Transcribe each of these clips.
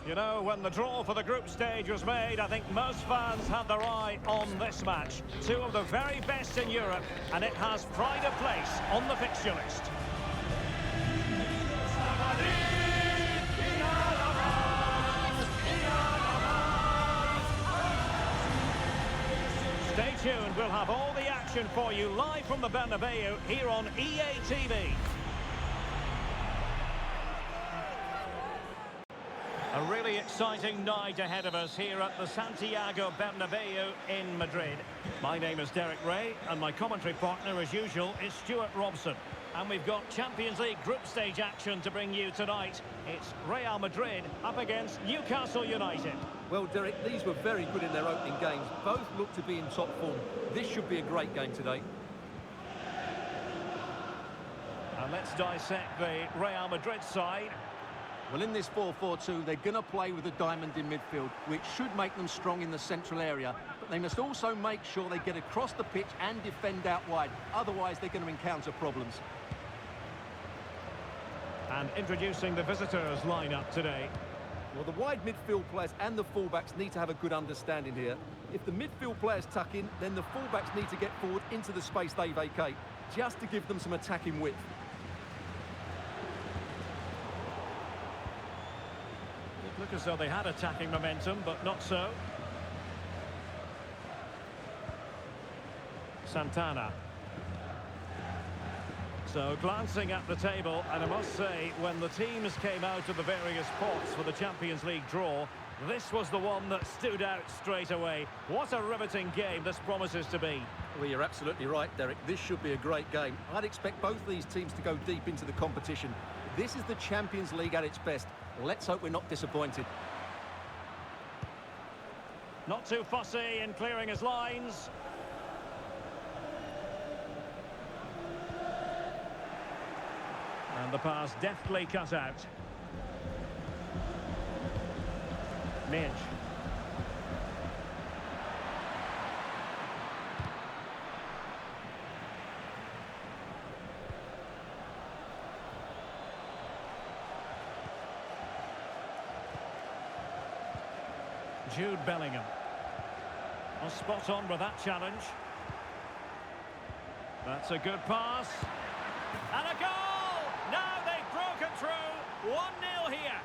You know, when the draw for the group stage was made, I think most fans had their eye on this match. Two of the very best in Europe, and it has pride of place on the fixture list. Stay tuned, we'll have all the action for you live from the Bernabeu here on EA TV. A really exciting night ahead of us here at the Santiago Bernabeu in Madrid. My name is Derek Ray, and my commentary partner, as usual, is Stuart Robson. And we've got Champions League group stage action to bring you tonight. It's Real Madrid up against Newcastle United. Well, Derek, these were very good in their opening games. Both look to be in top form. This should be a great game today. And let's dissect the Real Madrid side. Well, in this 4-4-2, they're going to play with a diamond in midfield, which should make them strong in the central area. But they must also make sure they get across the pitch and defend out wide. Otherwise, they're going to encounter problems. And introducing the visitors lineup today. Well, the wide midfield players and the fullbacks need to have a good understanding here. If the midfield players tuck in, then the fullbacks need to get forward into the space they vacate, just to give them some attacking width. It looked as though they had attacking momentum, but not so. Santana. So glancing at the table, and I must say, when the teams came out of the various pots for the Champions League draw, this was the one that stood out straight away. What a riveting game this promises to be. Well, you're absolutely right, Derek. This should be a great game. I'd expect both these teams to go deep into the competition. This is the Champions League at its best. Let's hope we're not disappointed. Not too fussy in clearing his lines. And the pass deftly cut out. Midge. Jude Bellingham. Well, spot on with that challenge. That's a good pass. And a goal! Now they've broken through. 1-0 here.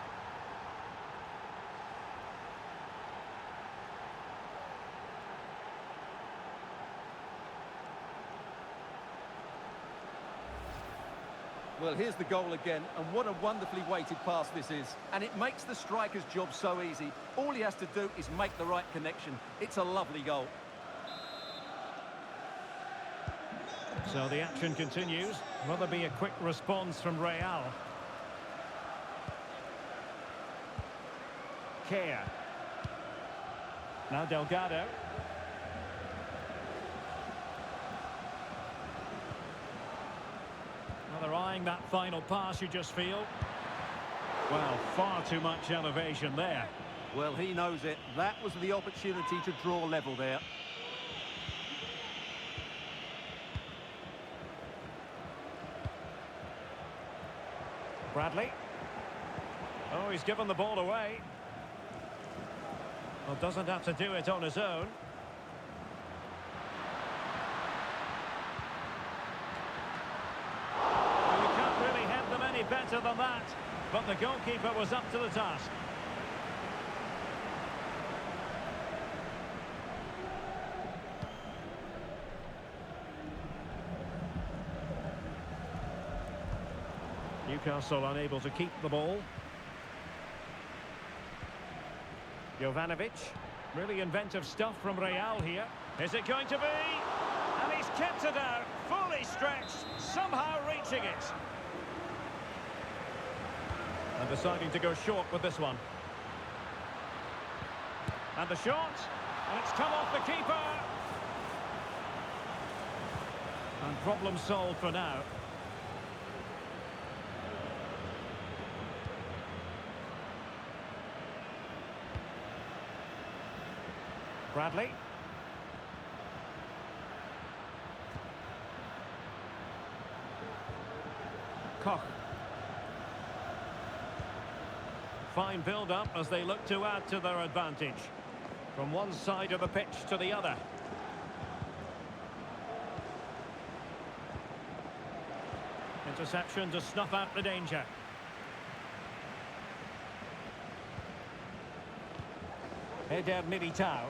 Well, here's the goal again, and what a wonderfully weighted pass this is. And it makes the striker's job so easy. All he has to do is make the right connection. It's a lovely goal. So the action continues. Will there be a quick response from Real? Kea. Now Delgado. Well, they're eyeing that final pass, you just feel. Well, far too much elevation there. Well, he knows it. That was the opportunity to draw level there. Bradley. Oh, he's given the ball away. Well, doesn't have to do it on his own. Well, you can't really head them any better than that. But the goalkeeper was up to the task. Newcastle unable to keep the ball. Jovanovic. Really inventive stuff from Real here. Is it going to be? And he's kept it out, fully stretched, somehow reaching it. And deciding to go short with this one. And the shot. And it's come off the keeper. And problem solved for now. Bradley. Koch. Fine build-up as they look to add to their advantage. From one side of the pitch to the other. Interception to snuff out the danger. Eder Militao.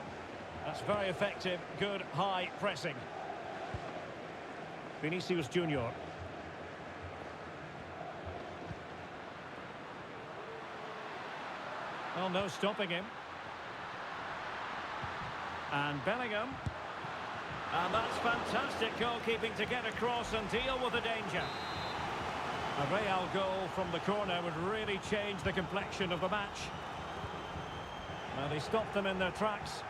That's very effective, good high pressing. Vinicius Junior. Well, no stopping him. And Bellingham. And that's fantastic goalkeeping to get across and deal with the danger. A Real goal from the corner would really change the complexion of the match. Well, they stopped them in their tracks.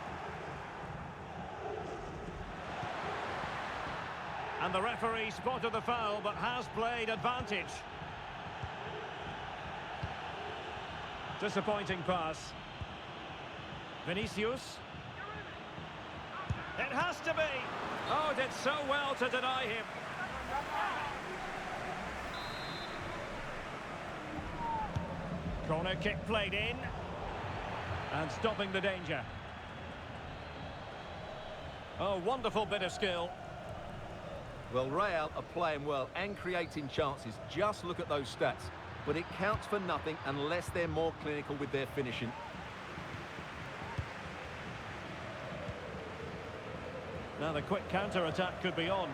And the referee spotted the foul, but has played advantage. Disappointing pass. Vinicius. It has to be. Oh, did so well to deny him. Corner kick played in. And stopping the danger. Oh, wonderful bit of skill. Well, Real are playing well and creating chances. Just look at those stats. But it counts for nothing unless they're more clinical with their finishing. Now the quick counter-attack could be on.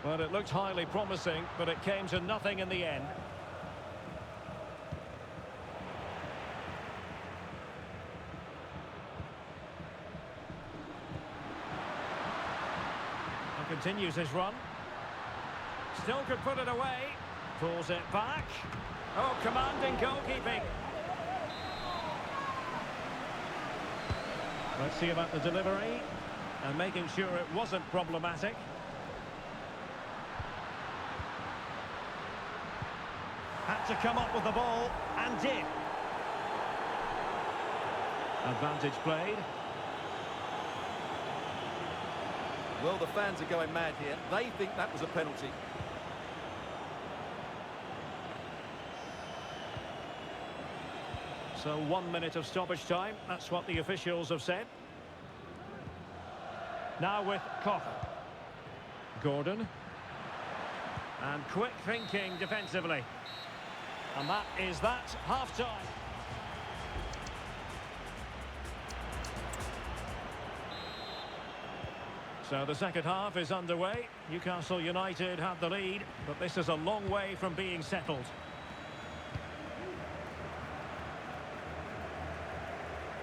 Well, it looked highly promising, but it came to nothing in the end. And continues his run. Still could put it away. Pulls it back. Oh, commanding goalkeeping. Let's see about the delivery. And making sure it wasn't problematic. Had to come up with the ball, and did. Advantage played. Well, the fans are going mad here. They think that was a penalty. So 1 minute of stoppage time. That's what the officials have said. Now with Koch. Gordon. And quick thinking defensively. And that is that, half-time. So the second half is underway. Newcastle United have the lead, but this is a long way from being settled.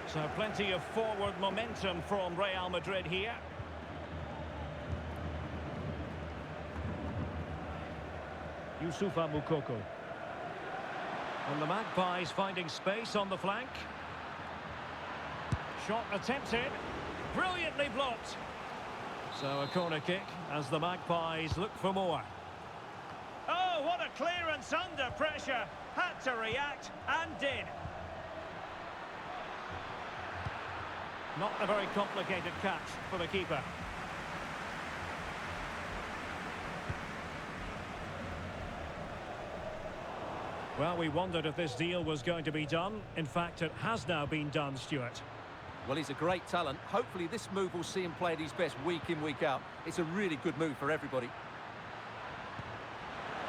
So plenty of forward momentum from Real Madrid here. Youssoufa Moukoko. And the Magpies finding space on the flank. Shot attempted. Brilliantly blocked. So a corner kick as the Magpies look for more. Oh, what a clearance under pressure. Had to react and did. Not a very complicated catch for the keeper. Well, we wondered if this deal was going to be done. In fact, it has now been done, Stuart. Well, he's a great talent. Hopefully this move will see him play at his best week in, week out. It's a really good move for everybody.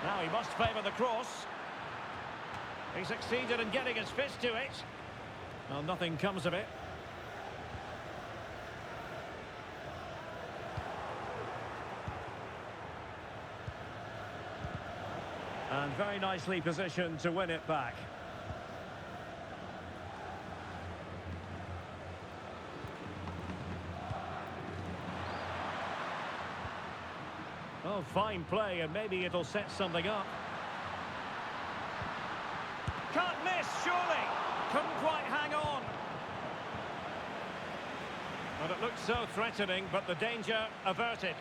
Now he must favour the cross. He succeeded in getting his fist to it. Well, nothing comes of it. And very nicely positioned to win it back. Oh, fine play, and maybe it'll set something up. Can't miss, surely. Couldn't quite hang on. But it looked so threatening, but the danger averted.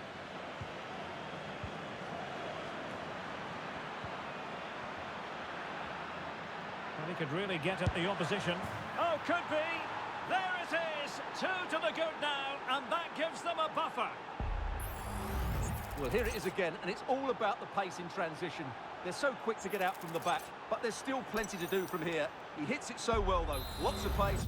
Well, he could really get at the opposition. Oh, could be. There it is. 2 to the good now, and that gives them a buffer. Well, here it is again, and it's all about the pace in transition. They're so quick to get out from the back, but there's still plenty to do from here. He hits it so well, though. Lots of pace.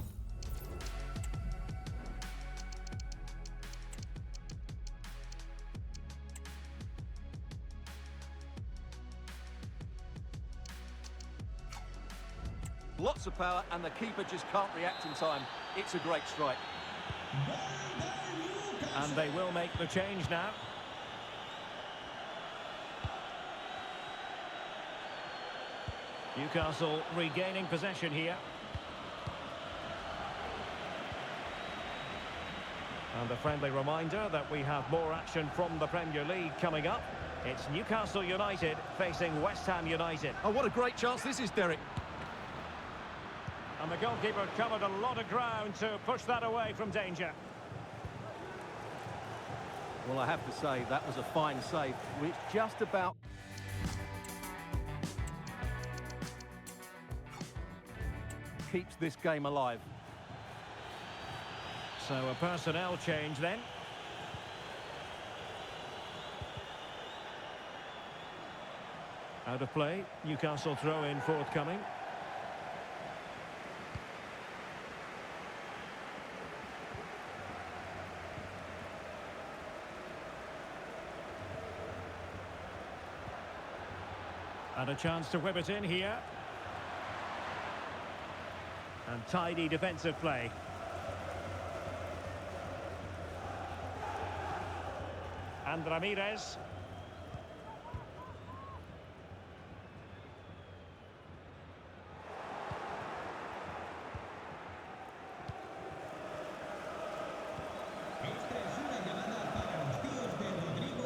Lots of power, and the keeper just can't react in time. It's a great strike. And they will make the change now. Newcastle regaining possession here. And a friendly reminder that we have more action from the Premier League coming up. It's Newcastle United facing West Ham United. Oh, what a great chance this is, Derek. And the goalkeeper covered a lot of ground to push that away from danger. Well, I have to say, that was a fine save, which just about... keeps this game alive. So a personnel change then. Out of play, Newcastle throw-in forthcoming. And a chance to whip it in here. And tidy defensive play. And Ramirez.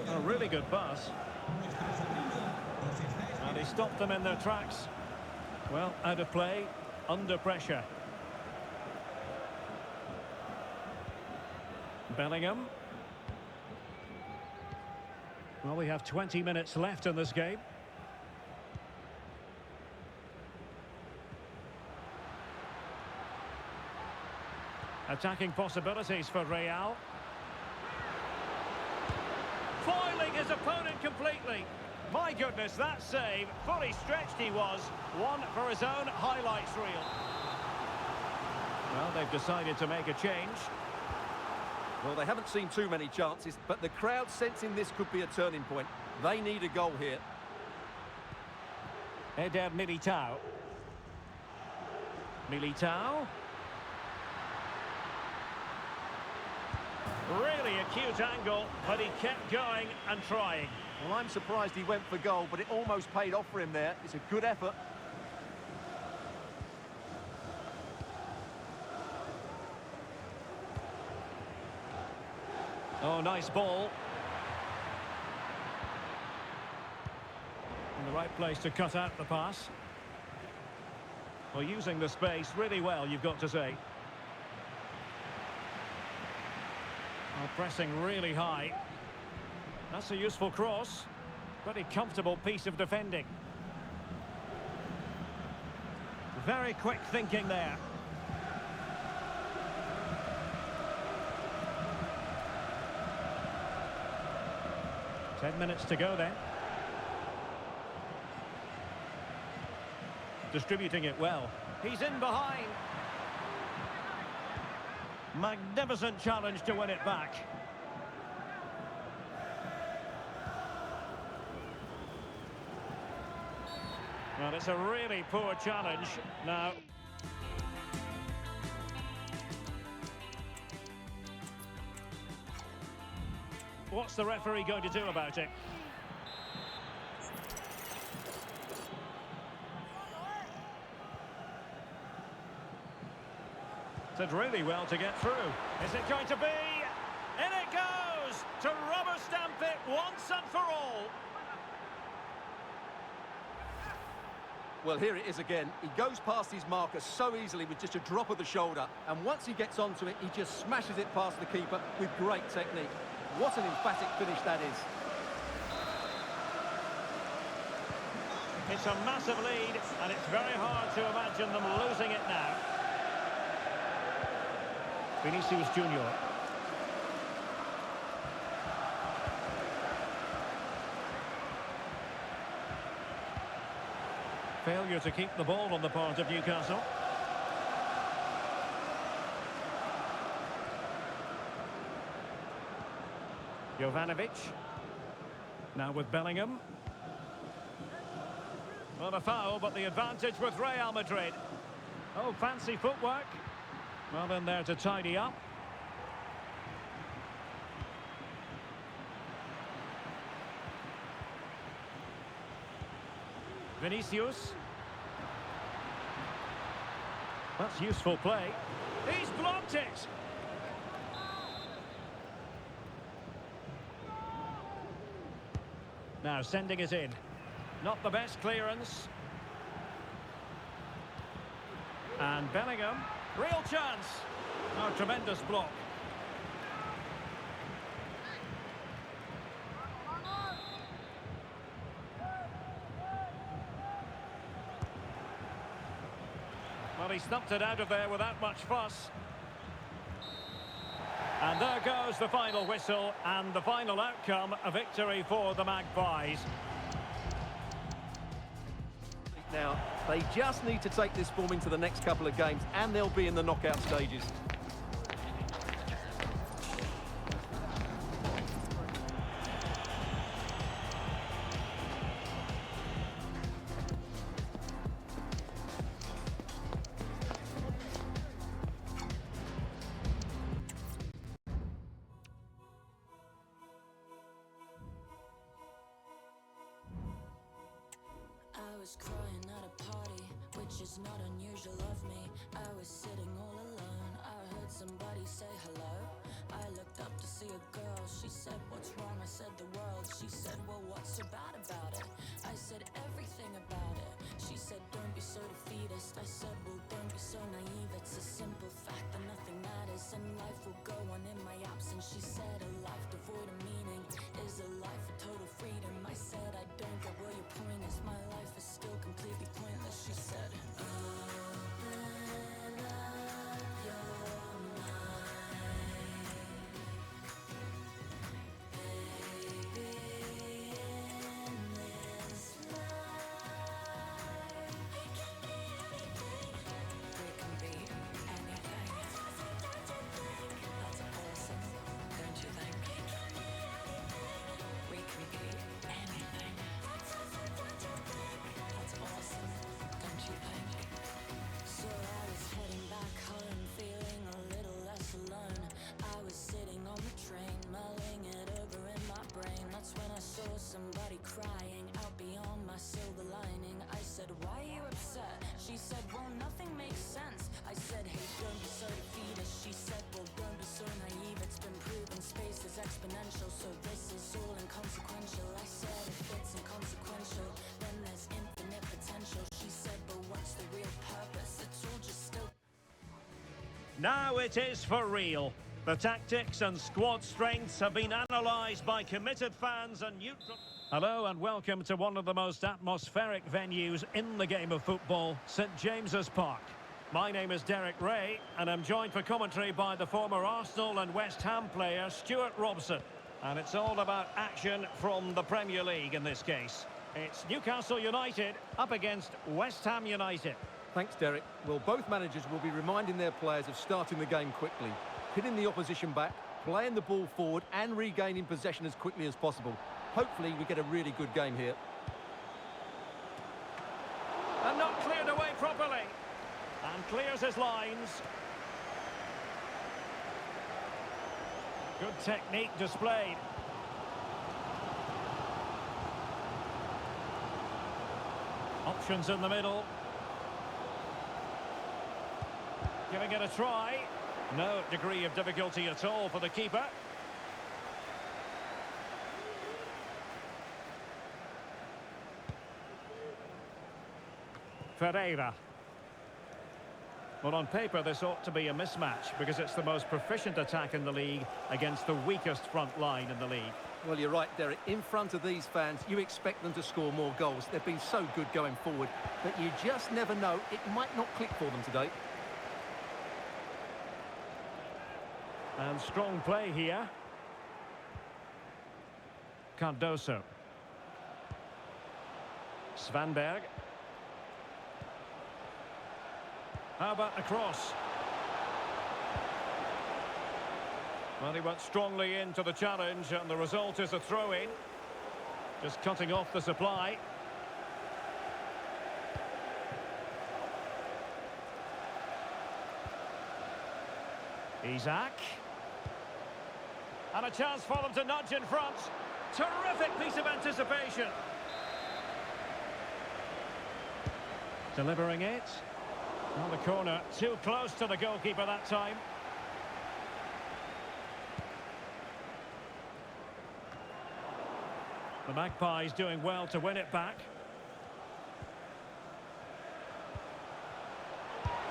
A really good pass. And he stopped them in their tracks. Well, out of play, under pressure. Bellingham. Well, we have 20 minutes left in this game. Attacking possibilities for Real. Foiling his opponent completely. My goodness, that save, fully stretched he was. One for his own highlights reel. Well, they've decided to make a change. Well, they haven't seen too many chances, but the crowd sensing this could be a turning point. They need a goal here. Eder Militao. Militao. Really acute angle, but he kept going and trying. Well, I'm surprised he went for goal, but it almost paid off for him there. It's a good effort. Oh, nice ball. In the right place to cut out the pass. Well, using the space really well, you've got to say. Oh, pressing really high. That's a useful cross. Pretty comfortable piece of defending. Very quick thinking there. Ten minutes to go then. Distributing it well. He's in behind. Magnificent challenge to win it back. Well, it's a really poor challenge. Now... what's the referee going to do about it? Did really well to get through. Is it going to be? In it goes! To rubber stamp it once and for all. Well, here it is again. He goes past his marker so easily with just a drop of the shoulder. And once he gets onto it, he just smashes it past the keeper with great technique. What an emphatic finish that is. It's a massive lead, and it's very hard to imagine them losing it now. Vinicius Junior. Failure to keep the ball on the part of Newcastle. Jovanovic. Now with Bellingham. Well, a foul, but the advantage with Real Madrid. Oh, fancy footwork. Well, in there to tidy up. Vinicius. That's useful play. He's blocked it. Now sending it in. Not the best clearance. And Bellingham. Real chance. Oh, tremendous block. Well, he stumped it out of there without much fuss. And there goes the final whistle, and the final outcome, a victory for the Magpies. Now, they just need to take this form into the next couple of games, and they'll be in the knockout stages. I was crying at a party, which is not unusual of me. I was sitting all alone, I heard somebody say hello. I looked up to see a girl, she said, what's wrong? I said, the world. She said, well, what's so bad about it? I said, everything about it. She said, don't be so defeatist. I said, well, don't be so naive. It's a simple fact that nothing matters and life will go on in my absence. She said, a life devoid of meaning is a life of total freedom. I said, I don't get where your point is. My life is still completely pointless. She said, open up your mind, baby, in this life we can be anything. We can be anything. That's awesome, don't you think? We can be anything. That's awesome, don't you think? So I was heading back home, feeling a little less alone. I was sitting on the train, mulling it over in my brain. That's when I saw somebody crying out beyond my silver lining. I said, why are you upset? She said, well, nothing makes sense. I said, hey, don't be so defeatist. She said, well, don't be so naive. It's been proven space is exponential, so this is all inconsequential. I said, if it's inconsequential, then there's infinite potential. She said, but what's the real purpose? It's all just still. Now it is for real. The tactics and squad strengths have been analysed by committed fans and neutral. Hello and welcome to one of the most atmospheric venues in the game of football, St James's Park. My name is Derek Ray and I'm joined for commentary by the former Arsenal and West Ham player Stuart Robson. And it's all about action from the Premier League in this case. It's Newcastle United up against West Ham United. Thanks, Derek. Well, both managers will be reminding their players of starting the game quickly, hitting the opposition back, playing the ball forward and regaining possession as quickly as possible. Hopefully we get a really good game here. And not cleared away properly. And clears his lines. Good technique displayed. Options in the middle. Giving it a try. No degree of difficulty at all for the keeper. Ferreira. Well, on paper, this ought to be a mismatch because it's the most proficient attack in the league against the weakest front line in the league. Well, you're right, Derek. In front of these fans, you expect them to score more goals. They've been so good going forward, but you just never know. It might not click for them today. And strong play here. Cardoso. Svanberg. How about the cross? Well, he went strongly into the challenge, and the result is a throw-in. Just cutting off the supply. Isak. And a chance for them to nudge in front. Terrific piece of anticipation. Delivering it. On the corner, too close to the goalkeeper that time. The Magpies doing well to win it back.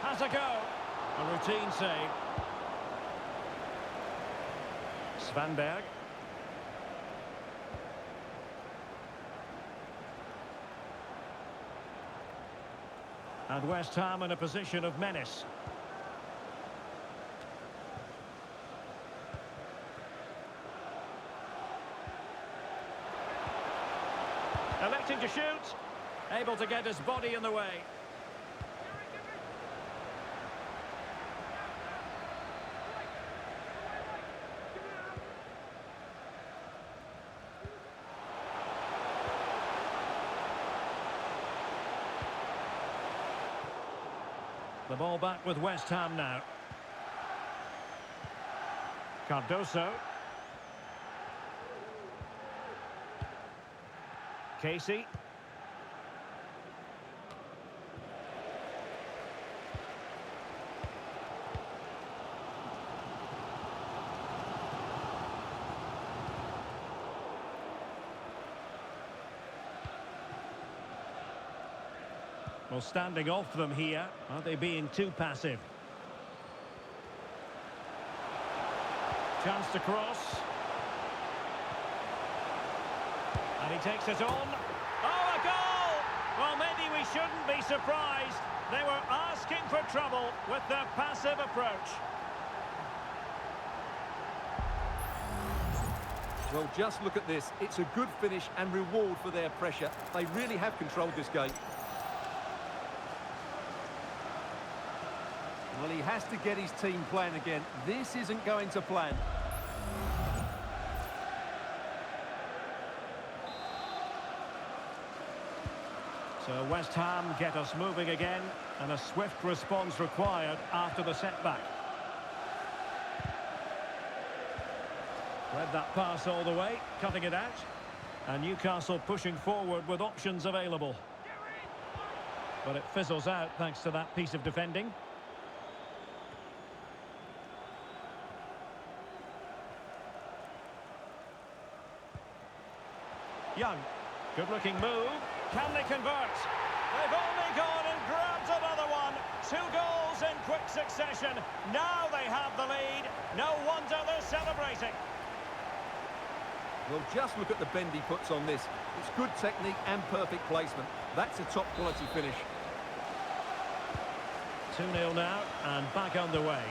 Has a go. A routine save. Svanberg. And West Ham in a position of menace. Electing to shoot. Able to get his body in the way. The ball back with West Ham now. Cardoso. Casey. Well, standing off them here. Are they being too passive? Chance to cross. And he takes it on. Oh, a goal! Well, maybe we shouldn't be surprised. They were asking for trouble with their passive approach. Well, just look at this. It's a good finish and reward for their pressure. They really have controlled this game. Well, he has to get his team playing again. This isn't going to plan. So West Ham get us moving again, and a swift response required after the setback. Read that pass all the way, cutting it out. And Newcastle pushing forward with options available. But it fizzles out thanks to that piece of defending. Young, good-looking move. Can they convert? They've only gone and grabbed another one. 2 goals in quick succession. Now they have the lead. No wonder they're celebrating. Well, just look at the bend he puts on this. It's good technique and perfect placement. That's a top-quality finish. 2-0 now, and back underway.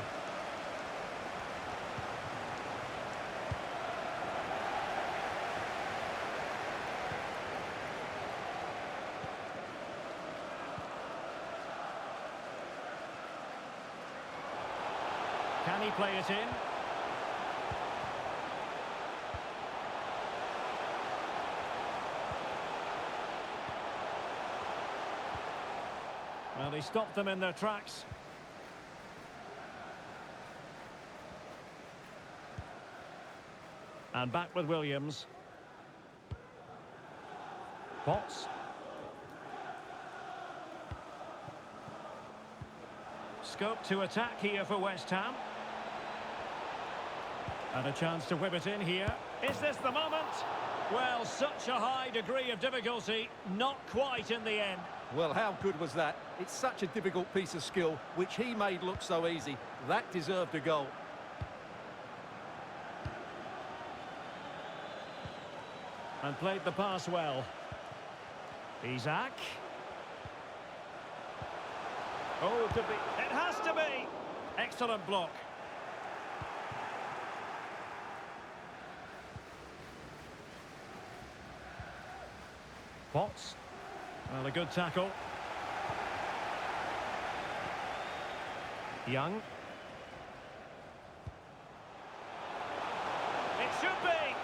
Can he play it in? Well, he stopped them in their tracks. And back with Williams. Potts. Scope to attack here for West Ham. And a chance to whip it in here. Is this the moment? Well, such a high degree of difficulty, not quite in the end. Well, how good was that? It's such a difficult piece of skill, which he made look so easy. That deserved a goal. And played the pass well. Isak. Oh, it could be. It has to be. Excellent block. Potts. Well, a good tackle. Young. It should be.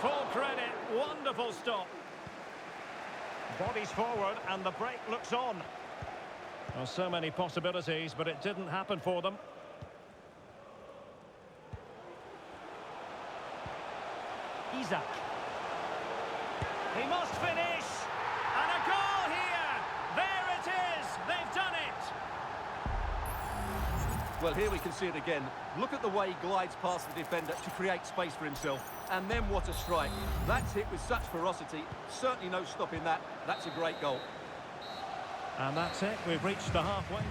Full credit. Wonderful stop. Bodies forward and the break looks on. Well, so many possibilities, but it didn't happen for them. Isak. He must finish. And a goal here. There it is. They've done it. Well, here we can see it again. Look at the way he glides past the defender to create space for himself. And then what a strike. That's hit with such ferocity. Certainly no stopping that. That's a great goal. And that's it. We've reached the halfway.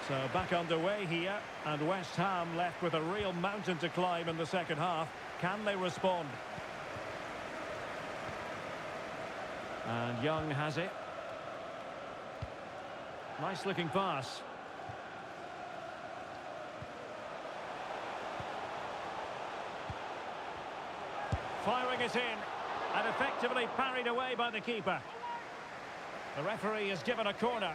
So back underway here, and West Ham left with a real mountain to climb in the second half. Can they respond? And Young has it. Nice looking pass. Firing it in, and effectively parried away by the keeper. The referee has given a corner.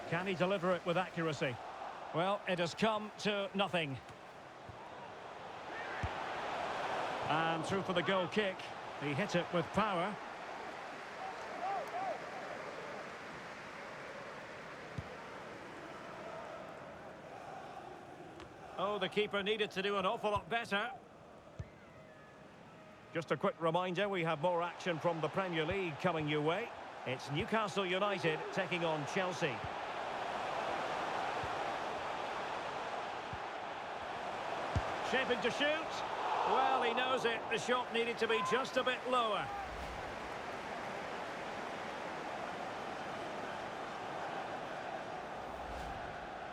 Can he deliver it with accuracy? Well, it has come to nothing. And through for the goal kick. He hit it with power. Oh, the keeper needed to do an awful lot better. Just a quick reminder, we have more action from the Premier League coming your way. It's Newcastle United taking on Chelsea. Shaping to shoot. Well, he knows it. The shot needed to be just a bit lower.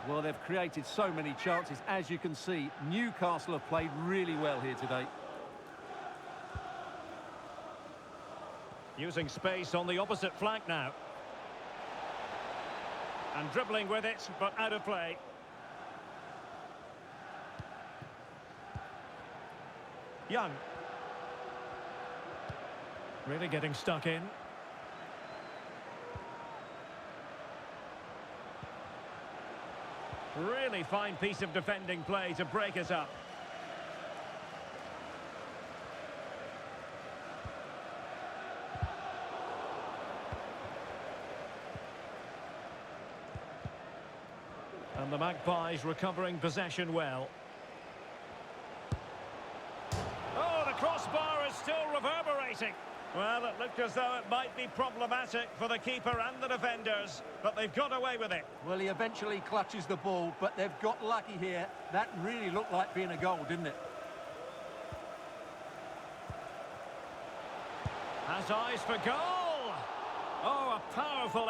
Well, they've created so many chances. As you can see, Newcastle have played really well here today. Using space on the opposite flank now. And dribbling with it, but out of play. Young. Really getting stuck in. Really fine piece of defending play to break it up. And the Magpies recovering possession well. Oh, the crossbar is still reverberating. Well, it looked as though it might be problematic for the keeper and the defenders, but they've got away with it. Well, he eventually clutches the ball, but they've got lucky here. That really looked like being a goal, didn't it? Has eyes for goal. Oh, a powerful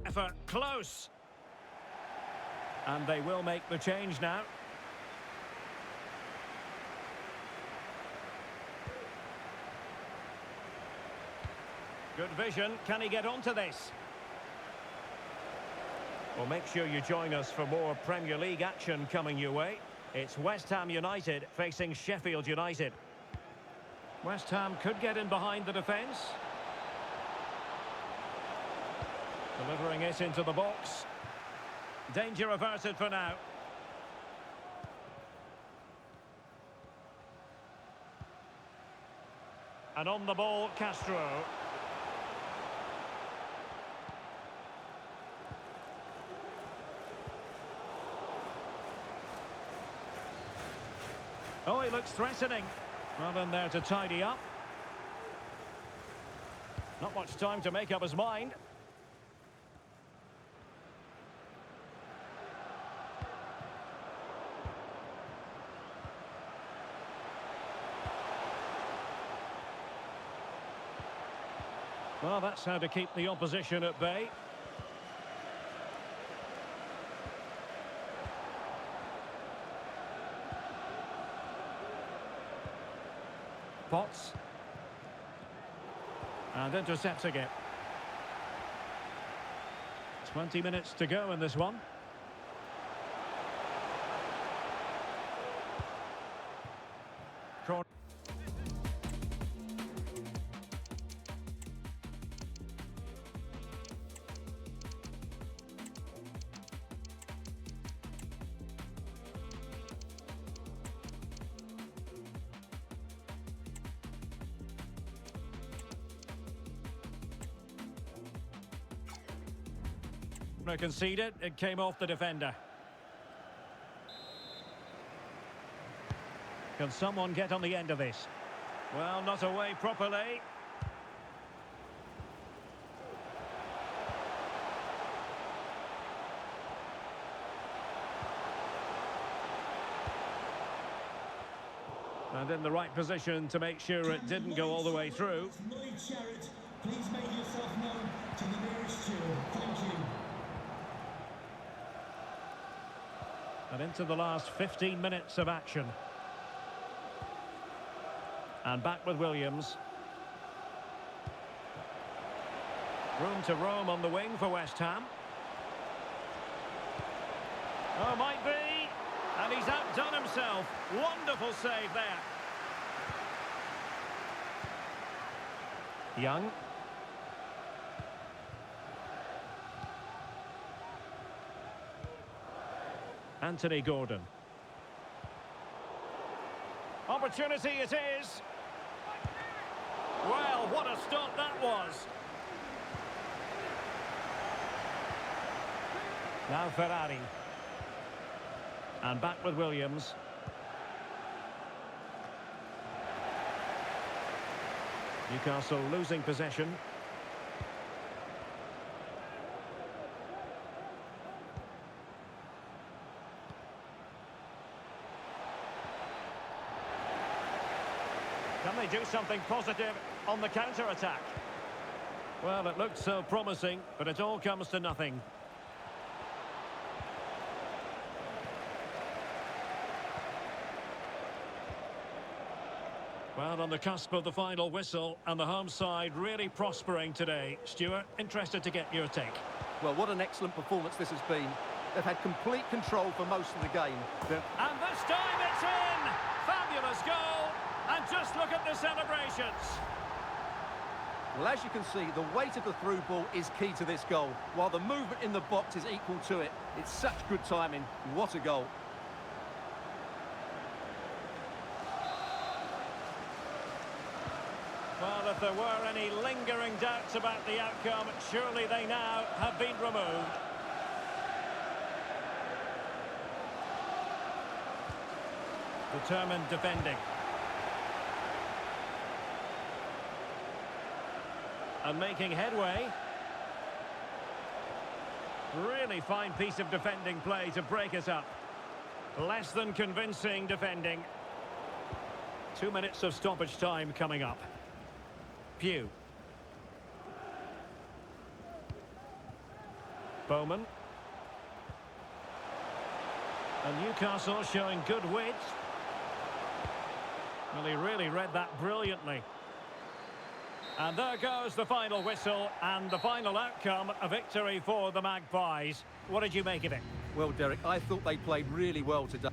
effort, close. And they will make the change now. Good vision. Can he get onto this? Well, make sure you join us for more Premier League action coming your way. It's West Ham United facing Sheffield United. West Ham could get in behind the defence. Delivering it into the box. Danger averted for now. And on the ball, Castro. Oh, he looks threatening. Well, in there to tidy up. Not much time to make up his mind. Well, that's how to keep the opposition at bay. Potts. And intercepting it. 20 minutes to go in this one. Corner. Conceded, it came off the defender. Can someone get on the end of this? Well, not away properly. And in the right position to make sure it didn't go all the way through. Lloyd Sherratt, please make yourself known to the nearest steward. Thank you. And into the last 15 minutes of action. And back with Williams. Room to roam on the wing for West Ham. Oh, might be. And he's outdone himself. Wonderful save there. Young. Anthony Gordon. Opportunity it is. Well, what a stop that was. Now Ferrari. And back with Williams. Newcastle losing possession. Can they do something positive on the counter-attack? Well, it looked so promising, but it all comes to nothing. Well, on the cusp of the final whistle, and the home side really prospering today. Stuart, interested to get your take. Well, what an excellent performance this has been. They've had complete control for most of the game. And this time it's in! Fabulous goal! And just look at the celebrations. Well, as you can see, the weight of the through ball is key to this goal, while the movement in the box is equal to it. It's such good timing. What a goal. Well, if there were any lingering doubts about the outcome, surely they now have been removed. Determined defending. And making headway. Really fine piece of defending play to break us up. Less than convincing defending. 2 minutes of stoppage time coming up. Pugh. Bowman. And Newcastle showing good wit. Well, he really read that brilliantly. And there goes the final whistle and the final outcome, a victory for the Magpies. What did you make of it? Well, Derek, I thought they played really well today.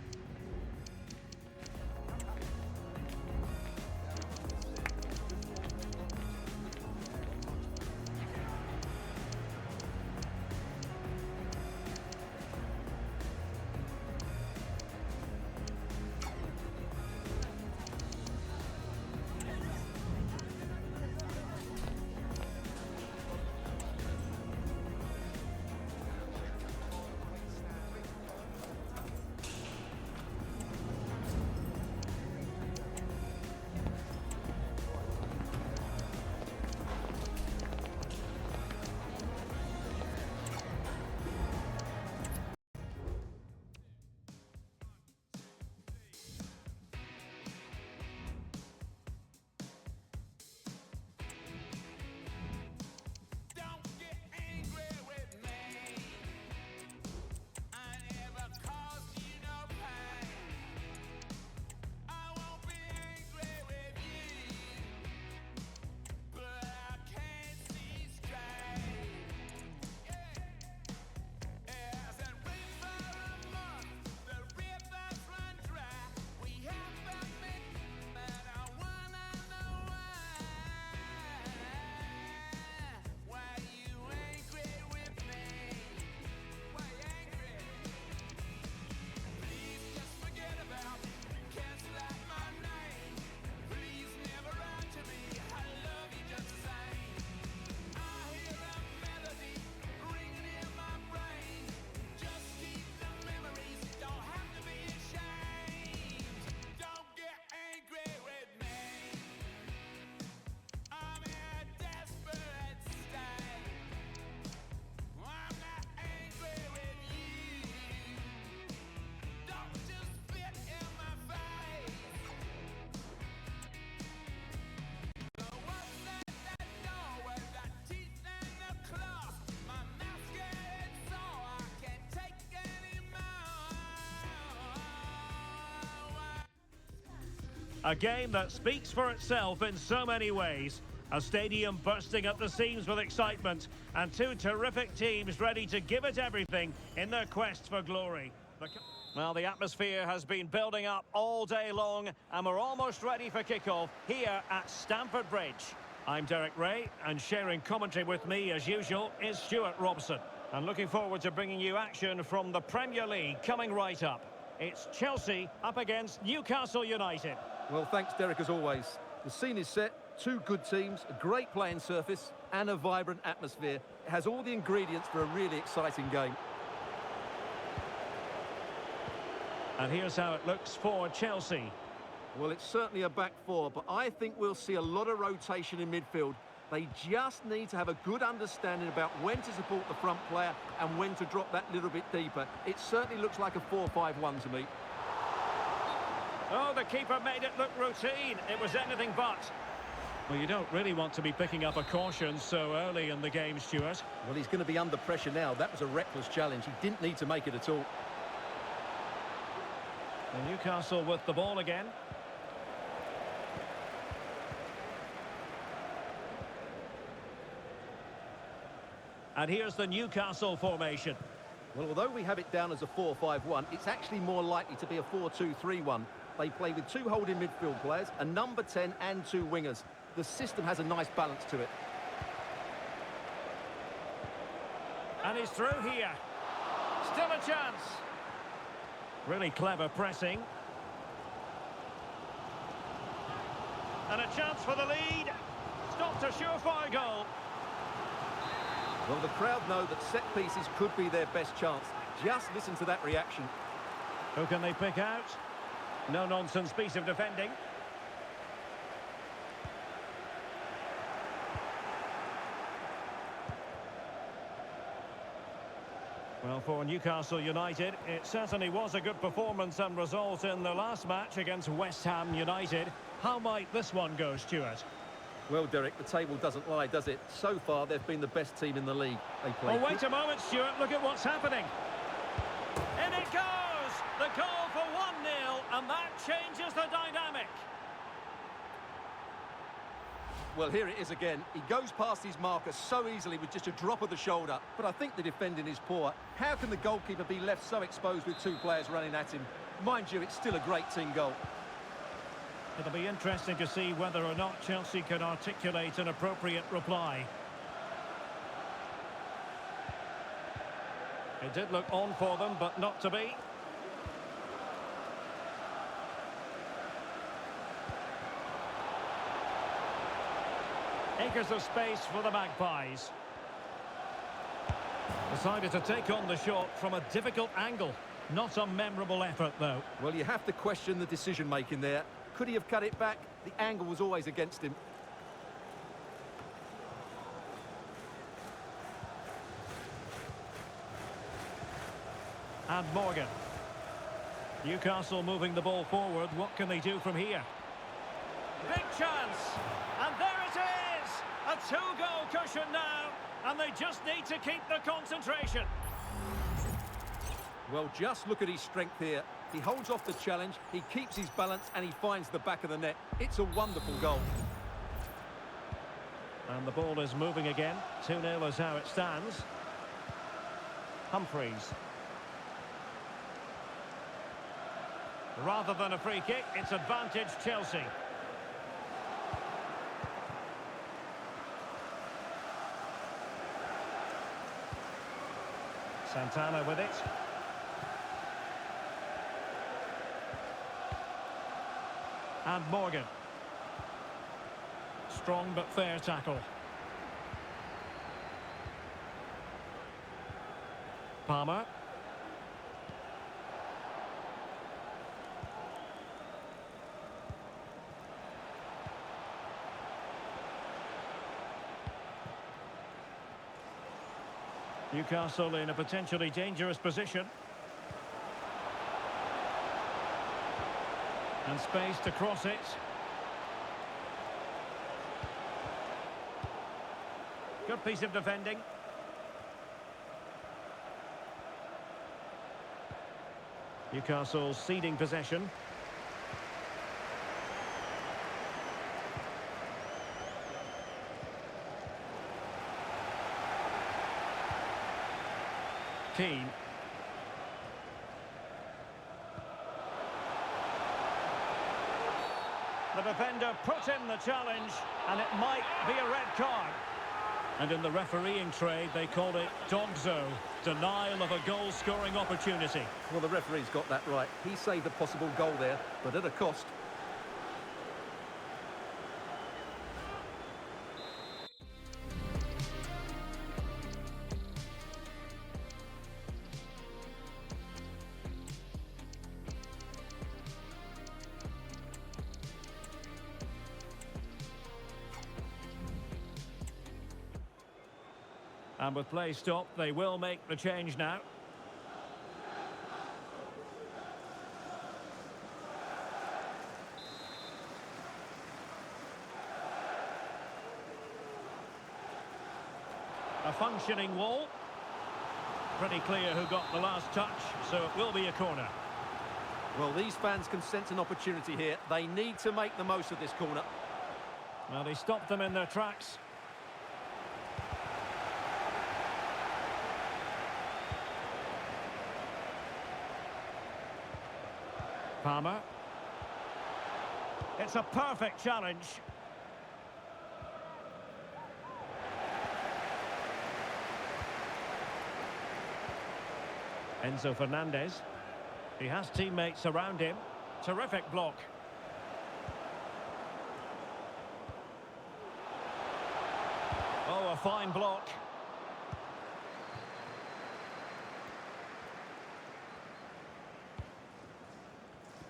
A game that speaks for itself in so many ways. A stadium bursting at the seams with excitement, and two terrific teams ready to give it everything in their quest for glory. Well, the atmosphere has been building up all day long, and we're almost ready for kickoff here at Stamford Bridge. I'm Derek Ray, and sharing commentary with me, as usual, is Stuart Robson. And looking forward to bringing you action from the Premier League coming right up. It's Chelsea up against Newcastle United. Well, thanks, Derek, as always. The scene is set. Two good teams, a great playing surface, and a vibrant atmosphere. It has all the ingredients for a really exciting game. And here's how it looks for Chelsea. Well, it's certainly a back four, but I think we'll see a lot of rotation in midfield. They just need to have a good understanding about when to support the front player and when to drop that little bit deeper. It certainly looks like a 4-5-1 to me. Oh, the keeper made it look routine. It was anything but. Well, you don't really want to be picking up a caution so early in the game, Stuart. Well, he's going to be under pressure now. That was a reckless challenge. He didn't need to make it at all. And Newcastle with the ball again. And here's the Newcastle formation. Well, although we have it down as a 4-5-1, it's actually more likely to be a 4-2-3-1. They play with two holding midfield players, a number 10 and two wingers. The system has a nice balance to it. And he's through here. Still a chance. Really clever pressing. And a chance for the lead. Stopped a surefire goal. Well, the crowd know that set pieces could be their best chance. Just listen to that reaction. Who can they pick out? No-nonsense piece of defending. Well, for Newcastle United, it certainly was a good performance and result in the last match against West Ham United. How might this one go, Stuart? Well, Derek, the table doesn't lie, does it? So far, they've been the best team in the league. They play. Oh, wait a moment, Stuart. Look at what's happening. In it goes! The goal for 1-0, and that changes the dynamic. Well, here it is again. He goes past his marker so easily with just a drop of the shoulder. But I think the defending is poor. How can the goalkeeper be left so exposed with two players running at him? Mind you, it's still a great team goal. It'll be interesting to see whether or not Chelsea can articulate an appropriate reply. It did look on for them, but not to be. Acres of space for the Magpies. Decided to take on the shot from a difficult angle. Not a memorable effort, though. Well, you have to question the decision-making there. Could he have cut it back? The angle was always against him. And Morgan. Newcastle moving the ball forward. What can they do from here? Big chance. And there it is. A two-goal cushion now. And they just need to keep the concentration. Well, just look at his strength here. He holds off the challenge, he keeps his balance, and he finds the back of the net. It's a wonderful goal. And the ball is moving again. 2-0 is how it stands. Humphreys. Rather than a free kick, it's advantage Chelsea. Santana with it. And Morgan. Strong but fair tackle. Palmer. Newcastle in a potentially dangerous position. And space to cross it. Good piece of defending. Newcastle ceding possession. Keane. The defender put in the challenge, and it might be a red card. And in the refereeing trade, they called it dogzo, denial of a goal-scoring opportunity. Well, the referee's got that right. He saved a possible goal there, but at a cost. And with play stopped, they will make the change now. A functioning wall. Pretty clear who got the last touch, so it will be a corner. Well, these fans can sense an opportunity here. They need to make the most of this corner. Well, he stopped them in their tracks. Palmer. It's a perfect challenge. Enzo Fernandez. He has teammates around him. Terrific block. Oh, a fine block.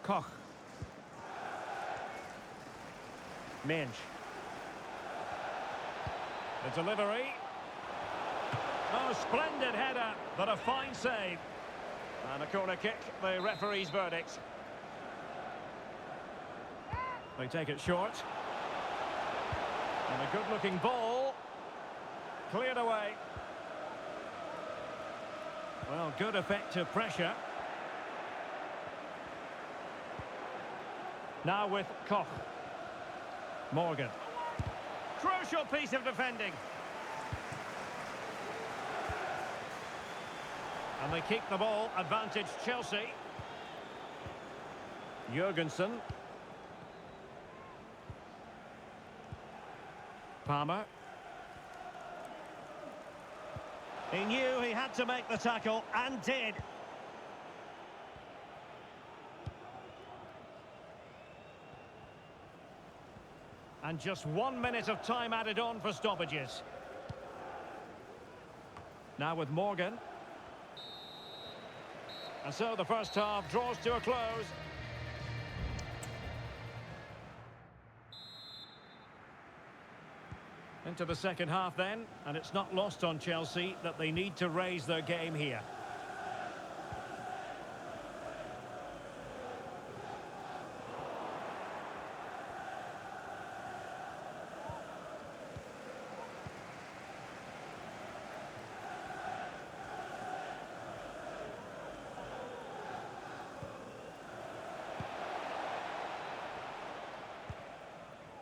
Koch. Minch. The delivery. Oh, splendid header, but a fine save. And a corner kick, the referee's verdict. They take it short. And a good-looking ball. Cleared away. Well, good effective pressure. Now with Koch. Morgan. Crucial piece of defending. And they keep the ball. Advantage Chelsea. Jurgensen. Palmer. He knew he had to make the tackle, and did. And just 1 minute of time added on for stoppages. Now with Morgan. And so the first half draws to a close. Into the second half then, and it's not lost on Chelsea that they need to raise their game here.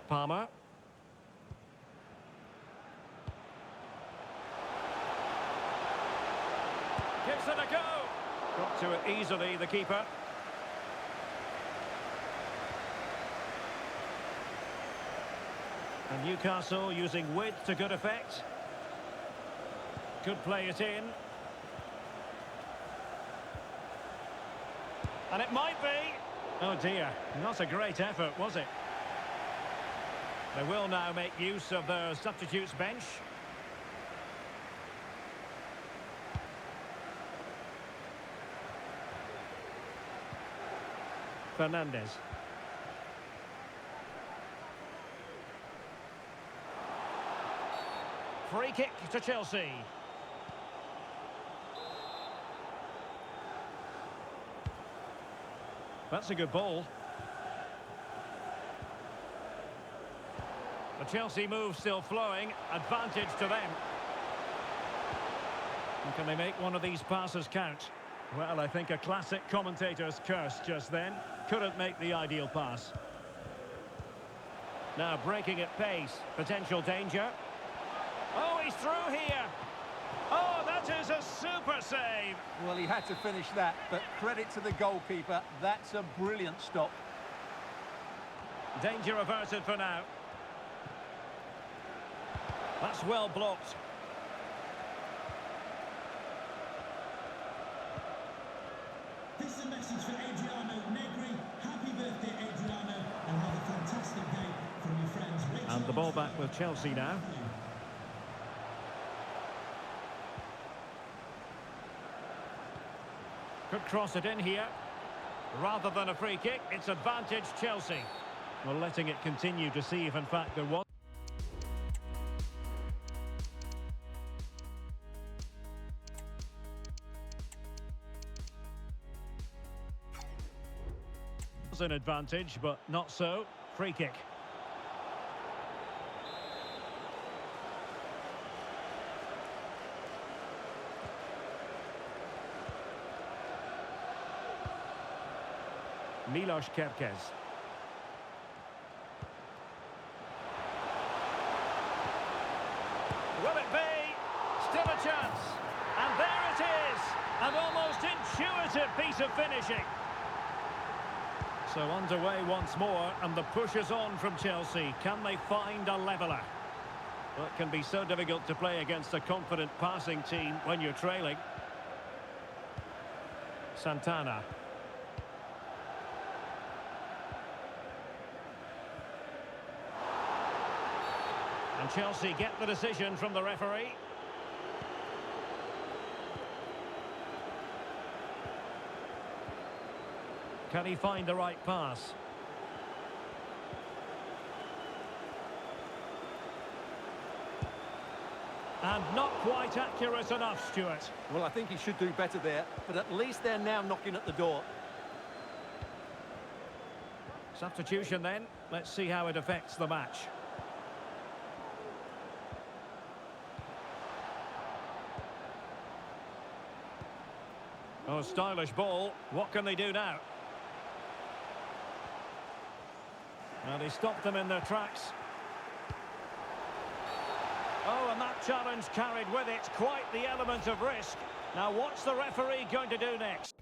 Palmer. Gives it a go. Got to it easily, the keeper. And Newcastle using width to good effect. Could play it in. And it might be. Oh dear, not a great effort, was it? They will now make use of their substitutes bench. Fernandez. Free kick to Chelsea. That's a good ball. The Chelsea move still flowing. Advantage to them. And can they make one of these passes count? Well, I think a classic commentator's curse just then. Couldn't make the ideal pass. Now breaking at pace. Potential danger. Oh, he's through here. Oh, that is a super save. Well, he had to finish that, but credit to the goalkeeper. That's a brilliant stop. Danger averted for now. That's well blocked. This is a message for Adriano Negri. Happy birthday, Adriano, and have a fantastic day from your friends. And the ball back with Chelsea now. Could cross it in here. Rather than a free kick, it's advantage Chelsea. Well, letting it continue to see if in fact there was an advantage, but not so. Free kick. Milos Kerkez. Will it be? Still a chance. And there it is. An almost intuitive piece of finishing. So underway once more, and the push is on from Chelsea. Can they find a leveller? Well, it can be so difficult to play against a confident passing team when you're trailing. Santana. And Chelsea get the decision from the referee. Can he find the right pass? And not quite accurate enough, Stuart. Well, I think he should do better there, but at least they're now knocking at the door. Substitution then. Let's see how it affects the match. Oh, stylish ball. What can they do now? Well, they stopped them in their tracks. Oh, and that challenge carried with it quite the element of risk. Now, what's the referee going to do next?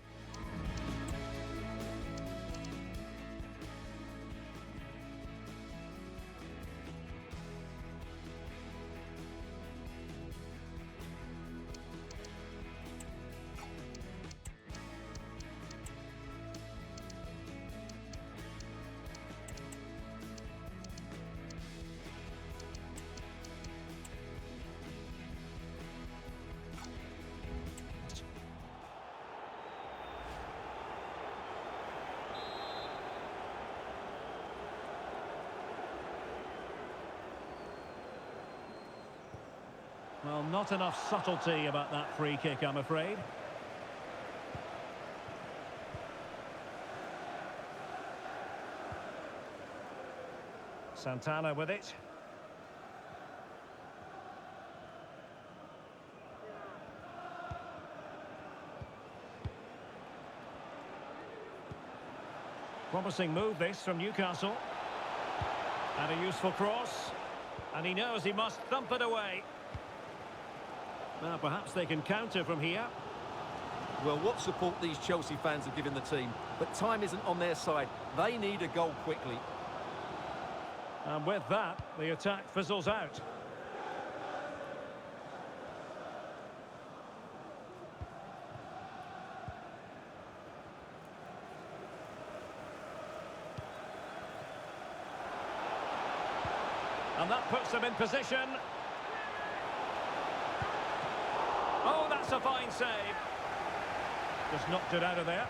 Well, not enough subtlety about that free kick, I'm afraid. Santana with it. Promising move this from Newcastle. And a useful cross. And he knows he must thump it away. Now, perhaps they can counter from here. Well, what support these Chelsea fans are giving the team. But time isn't on their side. They need a goal quickly. And with that, the attack fizzles out. And that puts them in position. Oh, that's a fine save. Just knocked it out of there.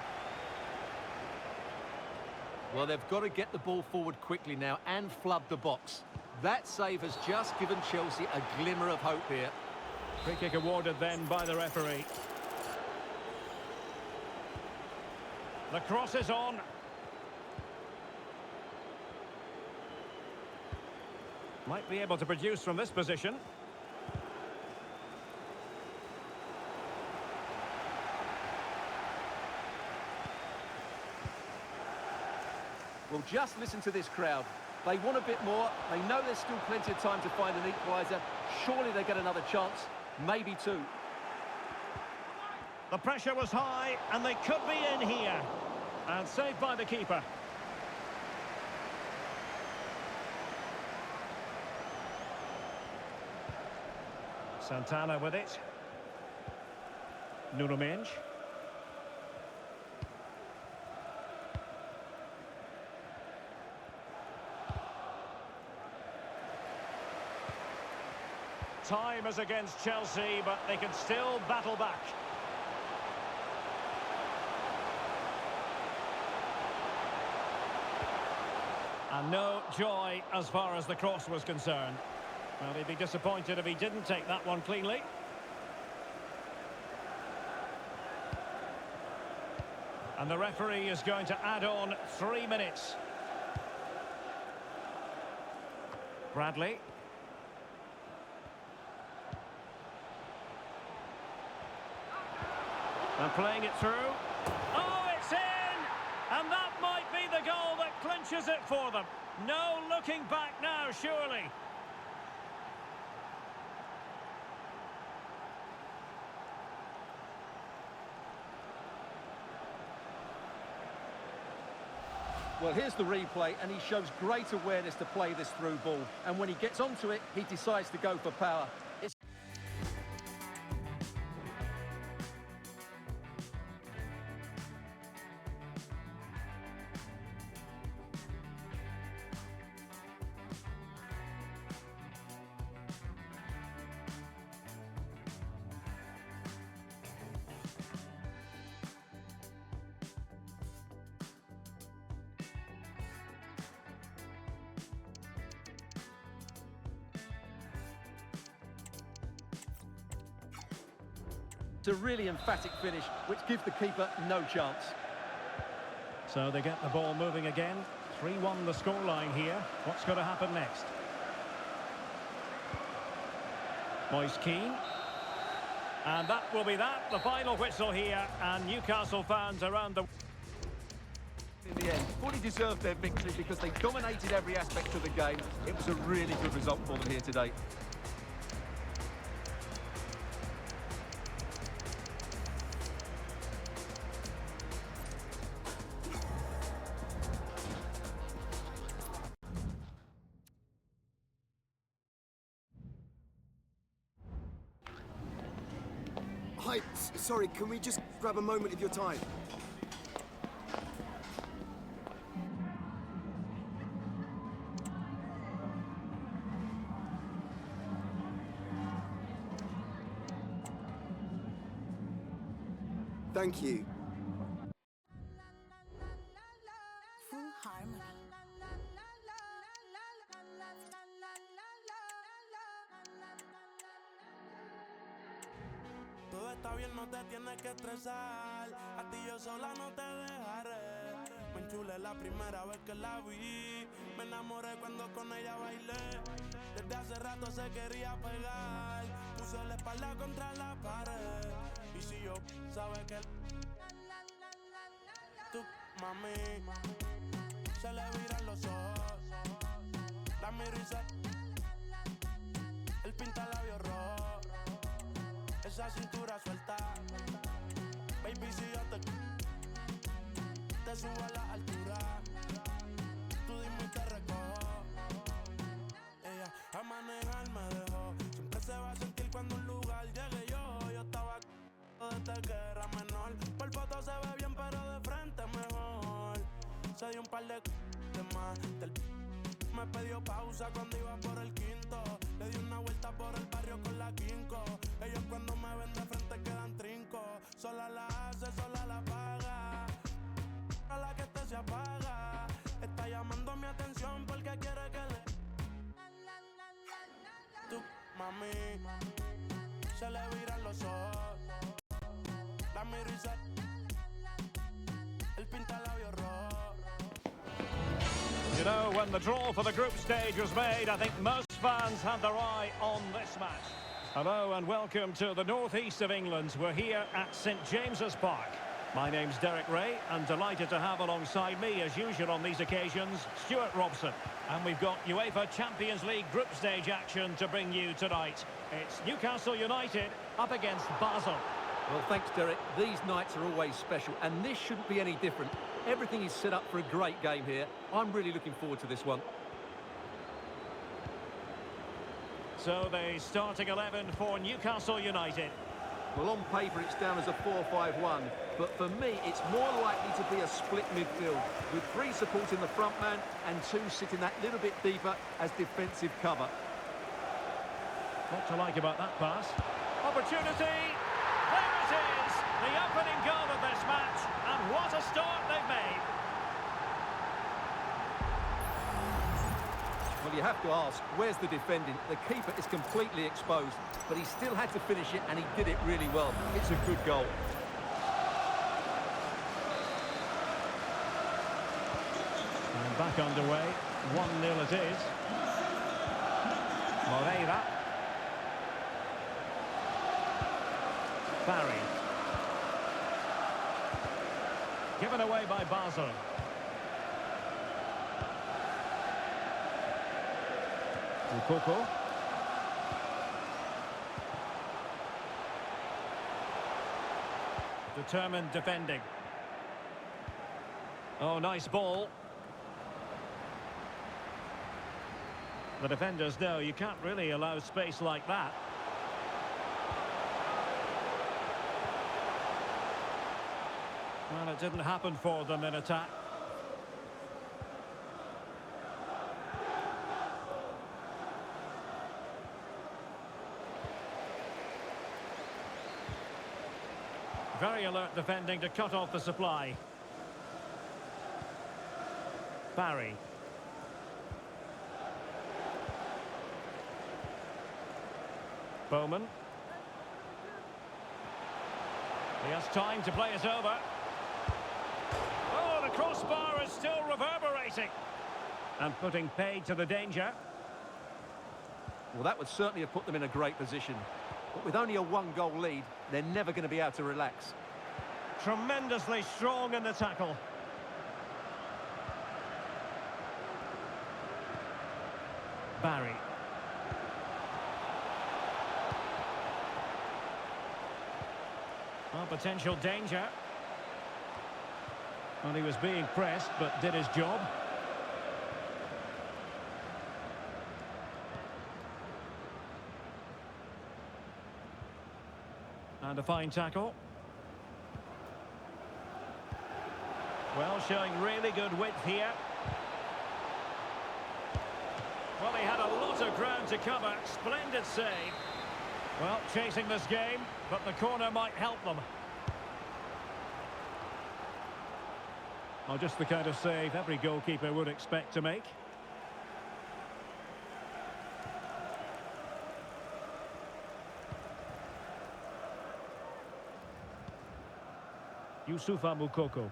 Well, they've got to get the ball forward quickly now and flood the box. That save has just given Chelsea a glimmer of hope here. Free kick awarded then by the referee. The cross is on. Might be able to produce from this position. Well, just listen to this crowd. They want a bit more. They know there's still plenty of time to find an equaliser. Surely they get another chance, maybe two. The pressure was high, and they could be in here. And saved by the keeper. Santana with it. Nuno Mendes. Time is against Chelsea, but they can still battle back. And no joy as far as the cross was concerned. Well, he'd be disappointed if he didn't take that one cleanly. And the referee is going to add on 3 minutes. Bradley. And playing it through. Oh, it's in! And that might be the goal that clinches it for them. No looking back now, surely. Well, here's the replay, and he shows great awareness to play this through ball. And when he gets onto it, he decides to go for power. It's a really emphatic finish, which gives the keeper no chance. So they get the ball moving again. 3-1 the scoreline here. What's going to happen next? Moise Kean. And that will be that. The final whistle here. And Newcastle fans around the... In the end, fully deserved their victory because they dominated every aspect of the game. It was a really good result for them here today. Hi, sorry, can we just grab a moment of your time? Thank you. Full harmony. Todo está bien, no te tienes que estresar. A ti yo sola no te dejaré. Me enchulé la primera vez que la vi. Me enamoré cuando con ella bailé. Desde hace rato se quería pegar. Puso la espalda contra la pared. Y si yo sabe que tú, mami, se le viran los ojos. La miro y se él pinta labios rojos. Esa cintura suelta. Baby, si yo te subo a la altura, tú dime y te recojo. Ella a manejar me dejó. Siempre se va a sentir cuando un lugar llegue yo. Yo estaba desde que era menor. Por foto se ve bien, pero de frente mejor. Se dio un par de más. Me pidió pausa cuando iba por el quinto. Le di una vuelta por el barrio con la quinco. Ellos cuando me ven de frente quedan trinco. Sola la hace, sola la paga. A la que este se apaga. Está llamando mi atención porque quiere que le... Tú, mami, se le viran los ojos. La miro y se... él pinta labios rojos. You know, when the draw for the group stage was made, I think most fans had their eye on this match. Hello and welcome to the northeast of England. We're here at St James's Park. My name's Derek Ray, and delighted to have alongside me, as usual on these occasions, Stuart Robson. And we've got UEFA Champions League group stage action to bring you tonight. It's Newcastle United up against Basel. Well, thanks, Derek. These nights are always special, and this shouldn't be any different. Everything is set up for a great game here. I'm really looking forward to this one. So the starting 11 for Newcastle United. Well, on paper, it's down as a 4-5-1, but for me, it's more likely to be a split midfield, with 3 supporting the front man and 2 sitting that little bit deeper as defensive cover. What to like about that pass? Opportunity! There it is! The opening goal of this match, and what a start they've made! Well, you have to ask, where's the defending? The keeper is completely exposed, but he still had to finish it, and he did it really well. It's a good goal. And back underway, 1-0 it is. Moreira. Barry. Given away by Basel. Moukoko. Determined defending. Oh, nice ball. The defenders know you can't really allow space like that. Well, it didn't happen for them in attack. Very alert defending to cut off the supply. Barry. Bowman. He has time to play it over. Oh, the crossbar is still reverberating. And putting paid to the danger. Well, that would certainly have put them in a great position. But with only a 1-goal lead, they're never going to be able to relax. Tremendously strong in the tackle. Barry. Oh, potential danger. Well, he was being pressed, but did his job. And a fine tackle. Well, showing really good width here. Well, he had a lot of ground to cover. Splendid save. Well, chasing this game, but the corner might help them. Well, just the kind of save every goalkeeper would expect to make. Youssoufa Moukoko.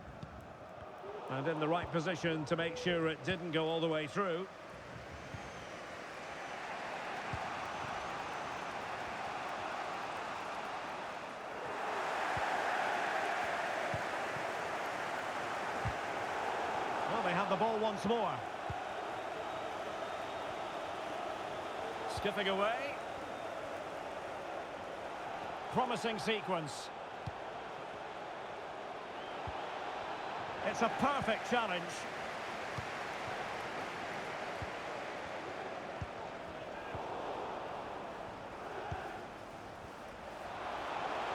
And in the right position to make sure it didn't go all the way through. Well, they have the ball once more. Skipping away. Promising sequence. It's a perfect challenge.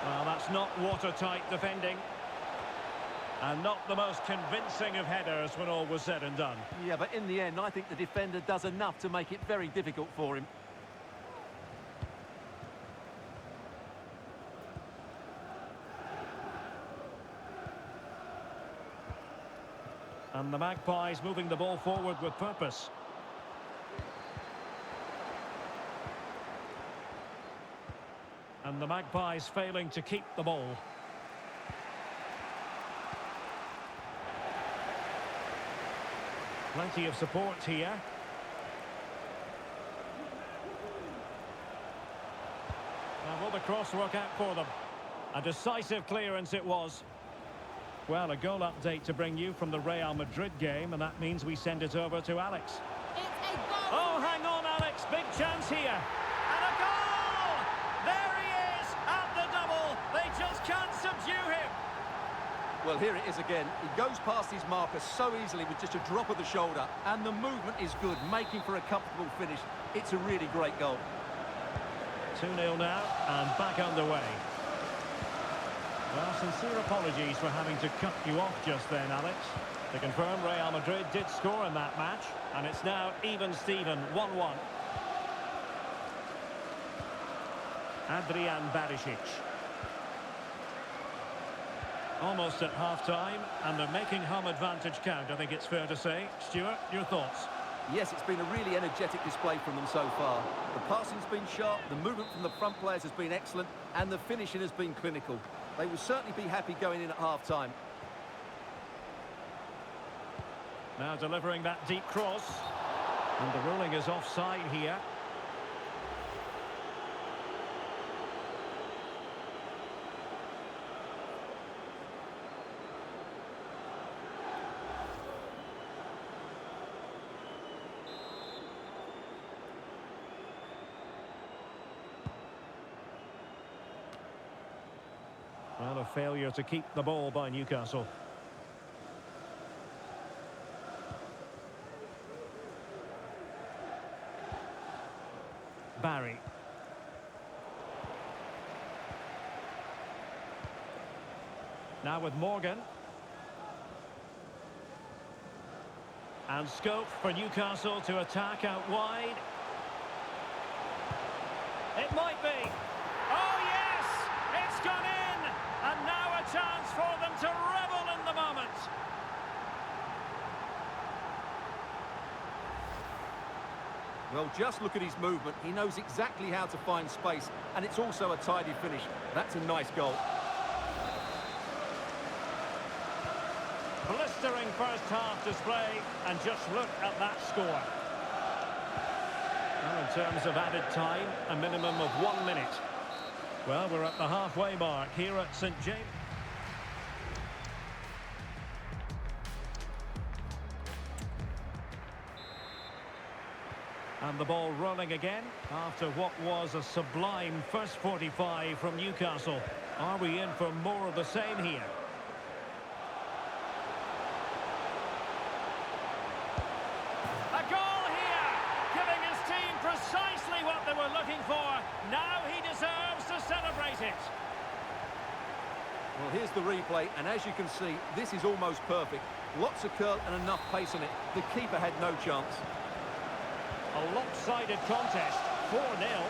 Well, that's not watertight defending. And not the most convincing of headers when all was said and done. Yeah, but in the end, I think the defender does enough to make it very difficult for him. And the Magpies moving the ball forward with purpose. And the Magpies failing to keep the ball. Plenty of support here. And will the cross work out for them? A decisive clearance it was. Well, a goal update to bring you from the Real Madrid game, and that means we send it over to Alex. It's a goal! Oh, hang on, Alex. Big chance here. And a goal! There he is at the double. They just can't Well, here it is again. He goes past his marker so easily with just a drop of the shoulder, and the movement is good, making for a comfortable finish. It's a really great goal. 2-0 now, and back underway. Well, sincere apologies for having to cut you off just then, Alex. To confirm, Real Madrid did score in that match, and it's now even Steven, 1-1. Adrian Barisic. Almost at half-time, and they're making home advantage count, I think it's fair to say. Stuart, your thoughts? Yes, it's been a really energetic display from them so far. The passing's been sharp, the movement from the front players has been excellent, and the finishing has been clinical. They will certainly be happy going in at half-time. Now delivering that deep cross. And the ruling is offside here. Well, a failure to keep the ball by Newcastle. Barry. Now with Morgan. And scope for Newcastle to attack out wide. It might be. Oh, yes! It's gone in! And now a chance for them to revel in the moment. Well, just look at his movement. He knows exactly how to find space, and it's also a tidy finish. That's a nice goal. Blistering first half display, and just look at that score. Well, in terms of added time, a minimum of 1 minute. Well, we're at the halfway mark here at St James. And the ball rolling again after what was a sublime first 45 from Newcastle. Are we in for more of the same here? A goal here, giving his team precisely what they were looking for. Now he deserves to celebrate it. Well, here's the replay, and as you can see, this is almost perfect. Lots of curl and enough pace on it. The keeper had no chance. A lopsided contest, 4-0.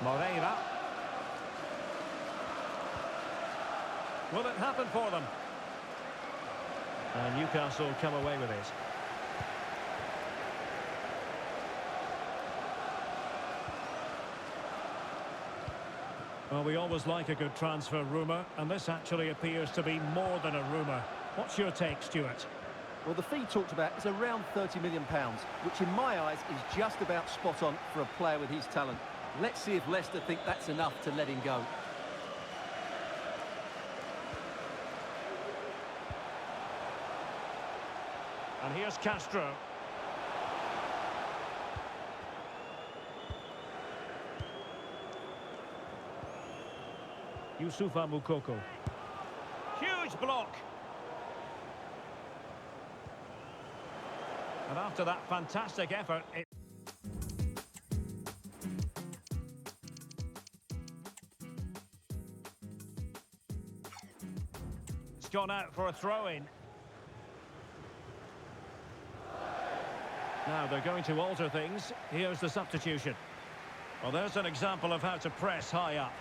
Moreira. Will it happen for them? And Newcastle come away with it. Well, we always like a good transfer rumour, and this actually appears to be more than a rumour. What's your take, Stuart? Well, the fee talked about is around £30 million, which in my eyes is just about spot on for a player with his talent. Let's see if Leicester think that's enough to let him go. And here's Castro. Youssoufa Moukoko. Huge block. And after that fantastic effort, it's gone out for a throw-in. Now they're going to alter things. Here's the substitution. Well, there's an example of how to press high up.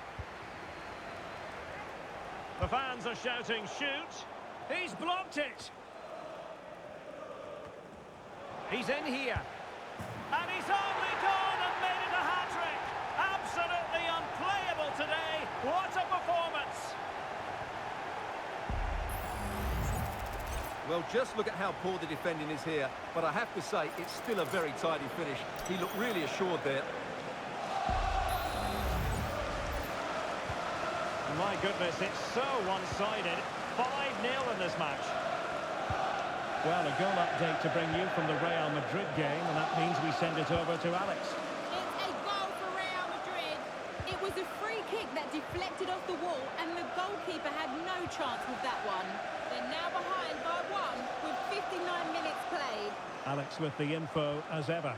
The fans are shouting, shoot! He's blocked it! He's in here. And he's only gone and made it a hat-trick! Absolutely unplayable today! What a performance! Well, just look at how poor the defending is here. But I have to say, it's still a very tidy finish. He looked really assured there. My goodness, it's so one-sided. 5-0 in this match. Well, a goal update to bring you from the Real Madrid game, and that means we send it over to Alex. It's a goal for Real Madrid. It was a free kick that deflected off the wall, and the goalkeeper had no chance with that one. They're now behind by 1 with 59 minutes played. Alex with the info as ever.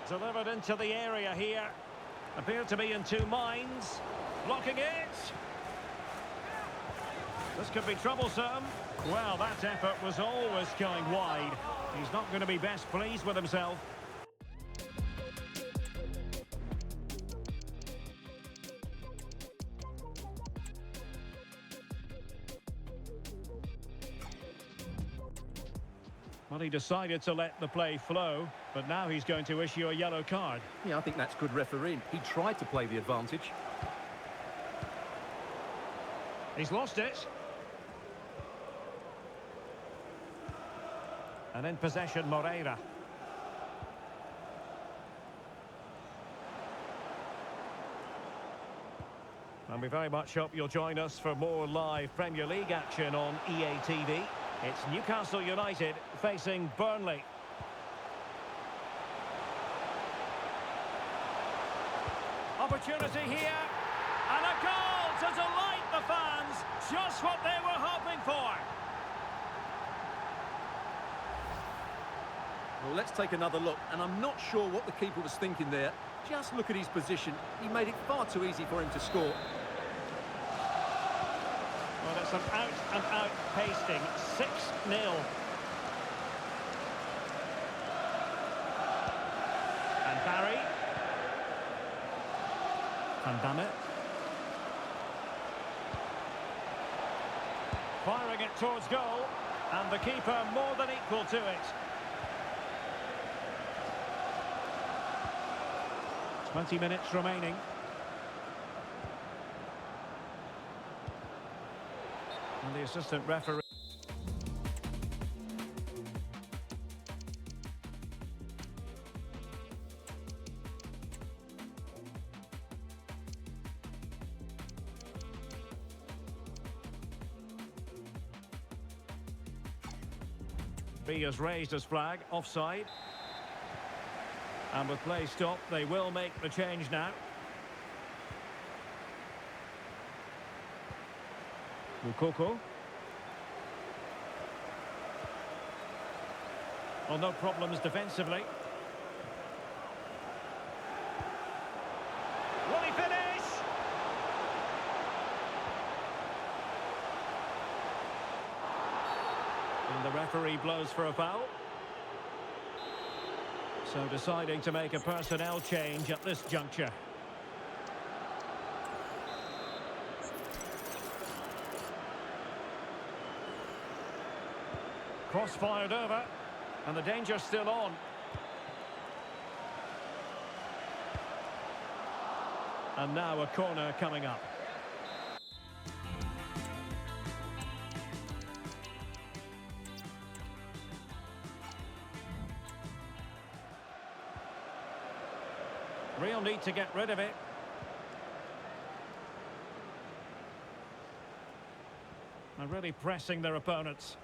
Delivered into the area here. Appear to be in two minds. Blocking it. This could be troublesome. Well, that effort was always going wide. He's not going to be best pleased with himself. Well, he decided to let the play flow, but now he's going to issue a yellow card. Yeah, I think that's good refereeing. He tried to play the advantage. He's lost it. And in possession, Moreira. And we very much hope you'll join us for more live Premier League action on EA TV. It's Newcastle United facing Burnley. Opportunity here. And a goal to delight the fans. Just what they were hoping for. Well, let's take another look, and I'm not sure what the keeper was thinking there. Just look at his position. He made it far too easy for him to score. Well, it's an out-and-out pasting. 6-0. And Barry. Van Damme. Firing it towards goal. And the keeper more than equal to it. 20 minutes remaining. And the assistant referee. He has raised his flag, offside. And with play stopped, they will make the change now. Moukoko. Well, no problems defensively. Will he finish? And the referee blows for a foul. So deciding to make a personnel change at this juncture. Cross fired over, and the danger's still on. And now a corner coming up. Real need to get rid of it. And really pressing their opponents.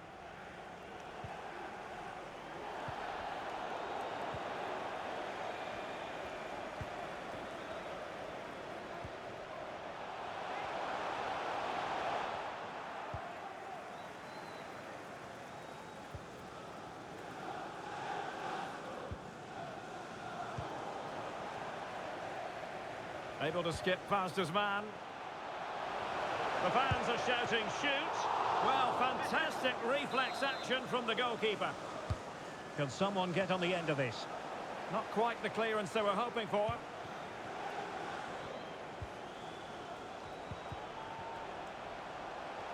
Able to skip past his man. The fans are shouting, shoot! Well, fantastic reflex action from the goalkeeper. Can someone get on the end of this? Not quite the clearance they were hoping for.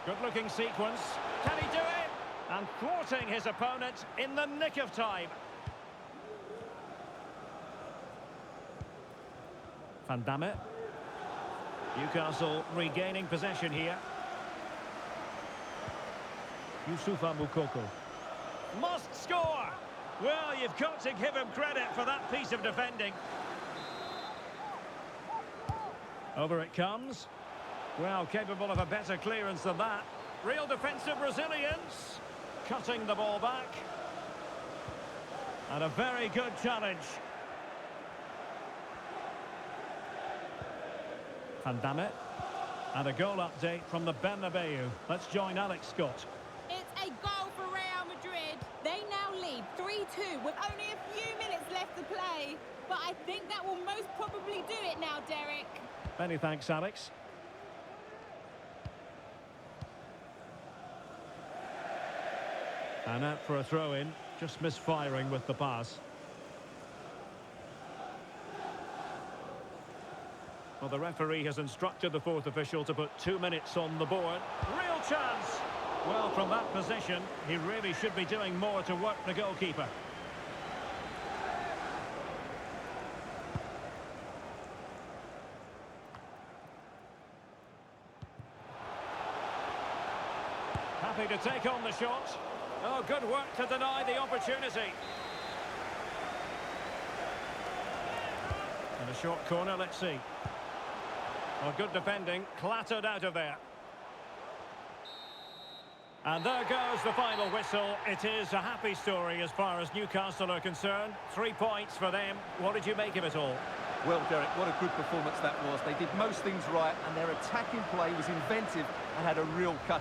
Good-looking sequence. Can he do it? And thwarting his opponent in the nick of time. Van Damme. Newcastle regaining possession here. Youssoufa Moukoko. Must score! Well, you've got to give him credit for that piece of defending. Over it comes. Well, capable of a better clearance than that. Real defensive resilience. Cutting the ball back. And a very good challenge. Van Damme. And a goal update from the Bernabeu. Let's join Alex Scott. It's a goal for Real Madrid. They now lead 3-2 with only a few minutes left to play. But I think that will most probably do it now, Derek. Many thanks, Alex. And out for a throw-in. Just misfiring with the pass. Well, the referee has instructed the fourth official to put 2 minutes on the board. Real chance! Well, from that position, he really should be doing more to work the goalkeeper. Happy to take on the shot. Oh, good work to deny the opportunity. In a short corner, let's see. Well, good defending, clattered out of there. And there goes the final whistle. It is a happy story as far as Newcastle are concerned. 3 points for them. What did you make of it all? Well, Derek, what a good performance that was. They did most things right, and their attacking play was inventive and had a real cut.